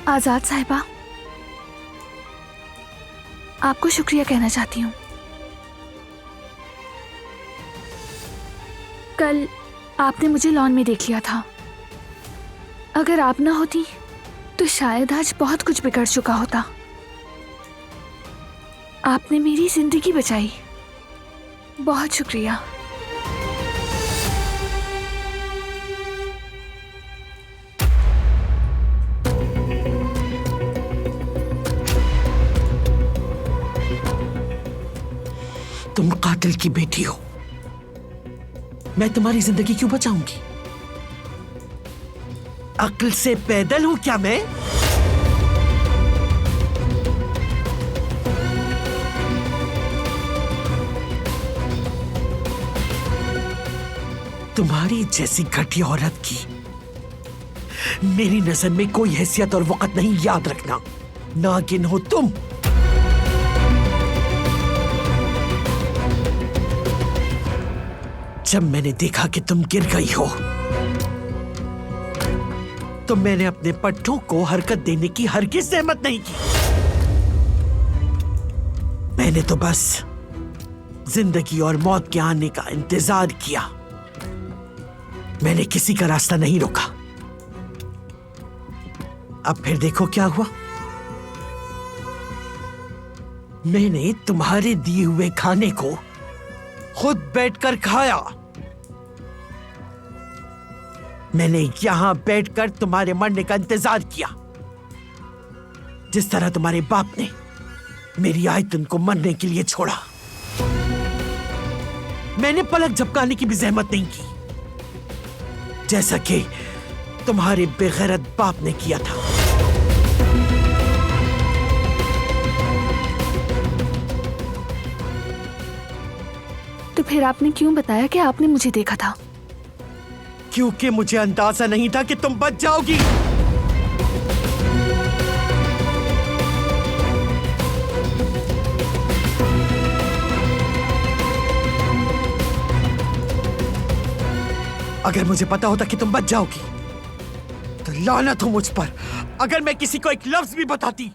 आजाद साहिबा, आपको शुक्रिया कहना चाहती हूँ। कल आपने मुझे लॉन में देख लिया था। अगर आप ना होती तो शायद आज बहुत कुछ बिगड़ चुका होता। आपने मेरी जिंदगी बचाई। बहुत शुक्रिया। तुम कातिल की बेटी हो, मैं तुम्हारी जिंदगी क्यों बचाऊंगी? अक्ल से पैदल हूं क्या मैं? तुम्हारी जैसी घटिया औरत की मेरी नजर में कोई हैसियत और वक़्त नहीं, याद रखना। नागिन हो तुम। जब मैंने देखा कि तुम गिर गई हो तो मैंने अपने पट्टों को हरकत देने की हरगिज़ सहमत नहीं की। मैंने तो बस जिंदगी और मौत के आने का इंतजार किया। मैंने किसी का रास्ता नहीं रोका। अब फिर देखो क्या हुआ। मैंने तुम्हारे दिए हुए खाने को खुद बैठकर खाया। मैंने यहां बैठकर तुम्हारे मरने का इंतजार किया, जिस तरह तुम्हारे बाप ने मेरी आयतन को मरने के लिए छोड़ा। मैंने पलक झपकाने की भी जहमत नहीं की, जैसा कि तुम्हारे बेगैरत बाप ने किया था। तो फिर आपने क्यों बताया कि आपने मुझे देखा था? क्योंकि मुझे अंदाजा नहीं था कि तुम बच जाओगी। अगर मुझे पता होता कि तुम बच जाओगी तो लानत हो मुझ पर अगर मैं किसी को एक लफ्ज भी बताती।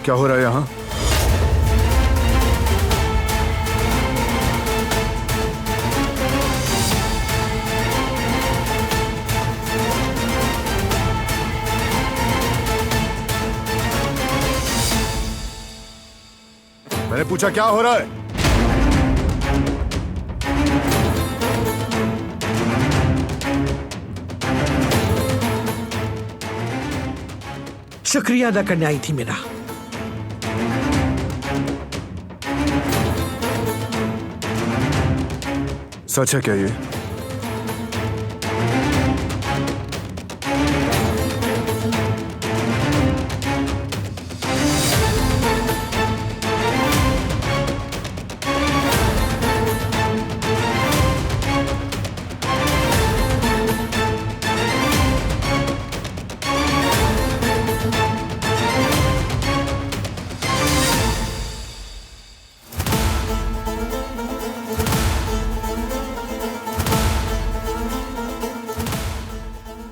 क्या हो रहा है यहां? मैंने पूछा क्या हो रहा है? शुक्रिया अदा करने आई थी मेरा। सच है क्या ये?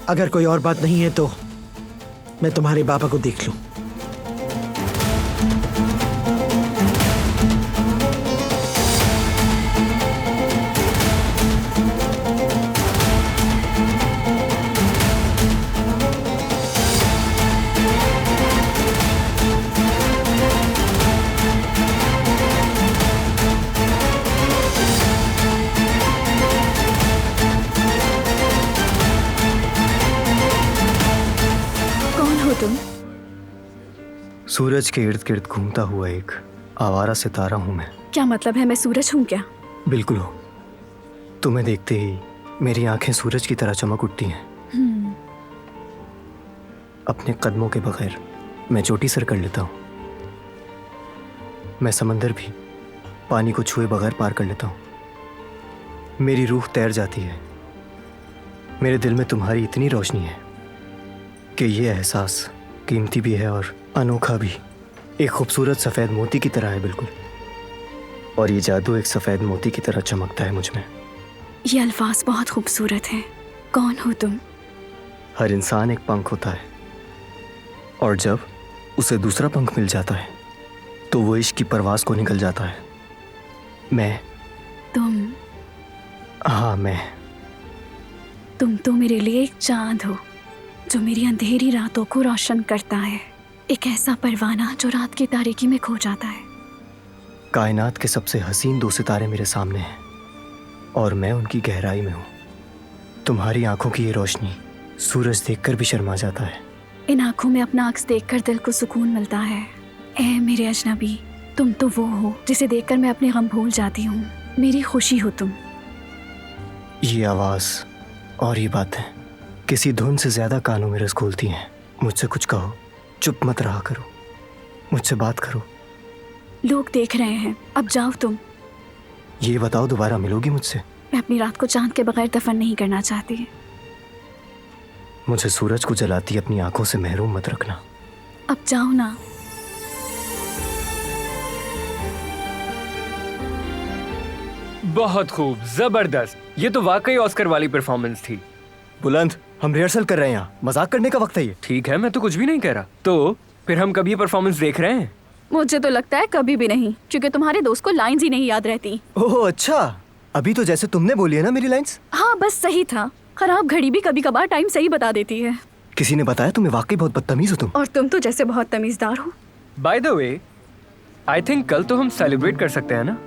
अगर कोई और बात नहीं है तो मैं तुम्हारे पापा को देख लूं। सूरज के इर्द गिर्द घूमता हुआ एक आवारा सितारा हूं मैं। क्या मतलब है, मैं सूरज हूँ क्या? बिल्कुल हो। तुम्हें देखते ही मेरी आंखें सूरज की तरह चमक उठती हैं। अपने कदमों के बगैर मैं चोटी सर कर लेता हूँ। मैं समंदर भी पानी को छुए बगैर पार कर लेता हूँ। मेरी रूह तैर जाती है। मेरे दिल में तुम्हारी इतनी रोशनी है कि ये एहसास कीमती भी है और अनोखा भी। एक खूबसूरत सफ़ेद मोती की तरह है बिल्कुल, और ये जादू एक सफ़ेद मोती की तरह चमकता है मुझ में। ये अल्फाज बहुत खूबसूरत हैं। कौन हो तुम? हर इंसान एक पंख होता है, और जब उसे दूसरा पंख मिल जाता है तो वो इश्क की परवाज़ को निकल जाता है। मैं तुम हाँ मैं तुम तो मेरे लिए एक चांद हो जो मेरी अंधेरी रातों को रोशन करता है। एक ऐसा परवाना जो रात की तारीकी में खो जाता है। कायनात के सबसे हसीन 2 सितारे मेरे सामने हैं और मैं उनकी गहराई में हूँ। तुम्हारी आंखों की ये रोशनी सूरज देखकर भी शर्मा जाता है। इन आंखों में अपना अक्स देखकर दिल को सुकून मिलता है। ऐ मेरे अजनबी, तुम तो वो हो जिसे देखकर मैं अपने गम भूल जाती हूँ। मेरी खुशी हो तुम। ये आवाज़ और ये बातें किसी धुन से ज़्यादा कानों में रस घोलती हैं। मुझसे कुछ कहो, चुप मत रहा करो, मुझसे बात करो। लोग देख रहे हैं, अब जाओ तुम। ये बताओ, दोबारा मिलोगी मुझसे? मैं अपनी रात को चांद के बगैर दफन नहीं करना चाहती। मुझे सूरज को जलाती अपनी आंखों से महरूम मत रखना। अब जाओ ना। बहुत खूब, जबरदस्त। ये तो वाकई ऑस्कर वाली परफॉर्मेंस थी। बुलंद, हम रिहर्सल कर रहे हैं यहाँ, मजाक करने का वक्त है ये। ठीक है, मैं तो कुछ भी नहीं कह रहा। तो फिर हम कभी ये परफॉर्मेंस देख रहे हैं? मुझे तो लगता है कभी भी नहीं, क्योंकि तुम्हारे दोस्त को लाइंस ही नहीं याद रहती। ओह अच्छा, अभी तो जैसे तुमने बोली है ना मेरी लाइंस। हाँ बस सही था। खराब घड़ी भी कभी कभार टाइम सही बता देती है। किसी ने बताया तुम्हें वाकई बहुत बदतमीज हो तुम। और तुम तो जैसे बहुत तमीजदार हो। By the way, I think कल तो हम सेलिब्रेट कर सकते हैं ना?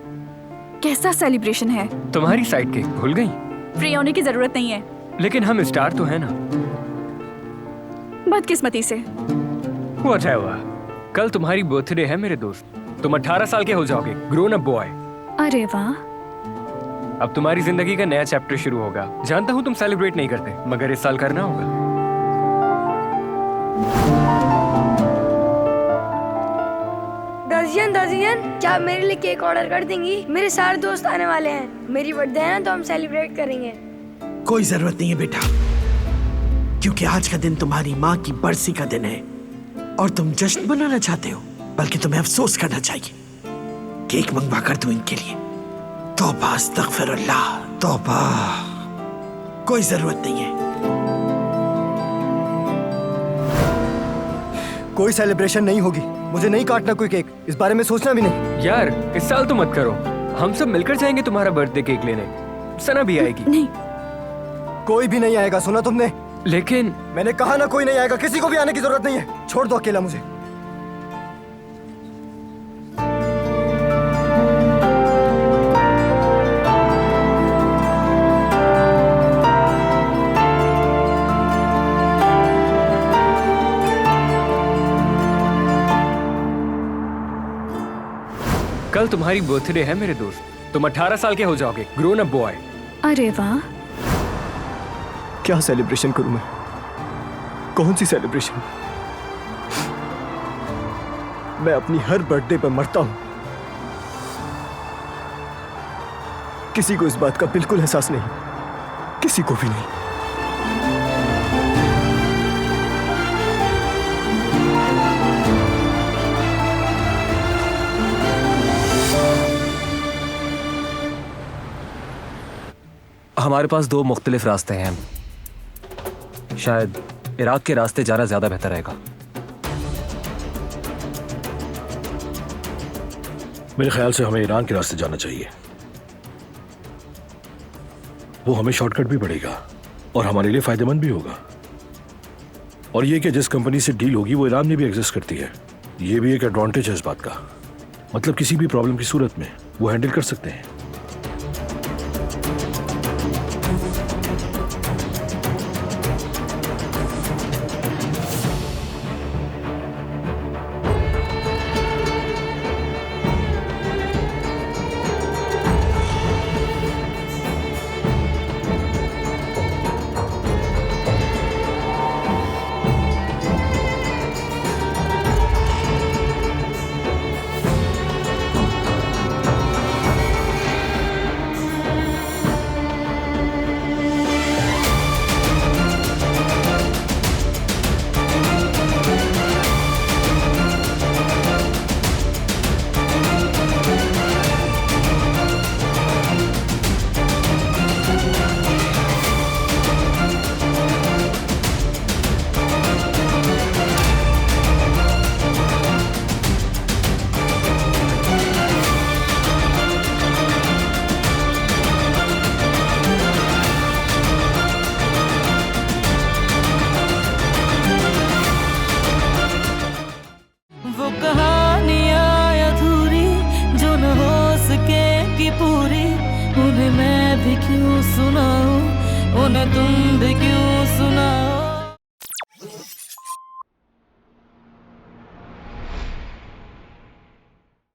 कैसा सेलिब्रेशन है? तुम्हारी साइड के भूल गई? फ्री होने की जरूरत नहीं है। लेकिन हम स्टार तो है ना। बदकिस्मती से। व्हाटएवर। कल तुम्हारी बर्थडे है मेरे दोस्त। तुम 18 साल के हो जाओगे, ग्रोन अप बॉय। अरे वाह। अब तुम्हारी जिंदगी का नया चैप्टर शुरू होगा। जानता हूँ तुम सेलिब्रेट नहीं करते, मगर इस साल करना होगा। दर्जियन, क्या आप मेरे लिए केक ऑर्डर कर देंगी? मेरे सारे दोस्त आने वाले हैं। मेरी बर्थडे है ना, तो हम सेलिब्रेट करेंगे। कोई जरूरत नहीं है बेटा, क्योंकि आज का दिन तुम्हारी माँ की बरसी का दिन है और तुम जश्न मनाना चाहते हो, बल्कि तुम्हें अफसोस करना चाहिए। केक मंगवा कर दूं इनके लिए। तौबा, अस्तगफिरुल्लाह, तौबा। कोई जरूरत नहीं है। कोई सेलिब्रेशन नहीं होगी। मुझे नहीं काटना कोई केक, इस बारे में सोचना भी नहीं। यार इस साल तो मत करो। हम सब मिलकर जाएंगे तुम्हारा बर्थडे केक लेने। सना भी आएगी। नहीं, कोई भी नहीं आएगा, सुना तुमने? लेकिन मैंने कहा ना, कोई नहीं आएगा। किसी को भी आने की जरूरत नहीं है। छोड़ दो अकेला मुझे। कल तुम्हारी बर्थडे है मेरे दोस्त। तुम 18 साल के हो जाओगे, ग्रोन अप बॉय। अरे वाह। क्या सेलिब्रेशन करूं मैं? कौन सी सेलिब्रेशन? मैं अपनी हर बर्थडे पर मरता हूं। किसी को इस बात का बिल्कुल एहसास नहीं, किसी को भी नहीं। हमारे पास 2 मुख्तलिफ रास्ते हैं। शायद इराक के रास्ते जाना ज्यादा बेहतर रहेगा। मेरे ख्याल से हमें ईरान के रास्ते जाना चाहिए। वो हमें शॉर्टकट भी पड़ेगा और हमारे लिए फायदेमंद भी होगा। और ये कि जिस कंपनी से डील होगी वो ईरान में भी एग्जिस्ट करती है। ये भी एक एडवांटेज है इस बात का। मतलब किसी भी प्रॉब्लम की सूरत में वो हैंडल कर सकते हैं। सुनाऊं उन्हें तुम भी क्यों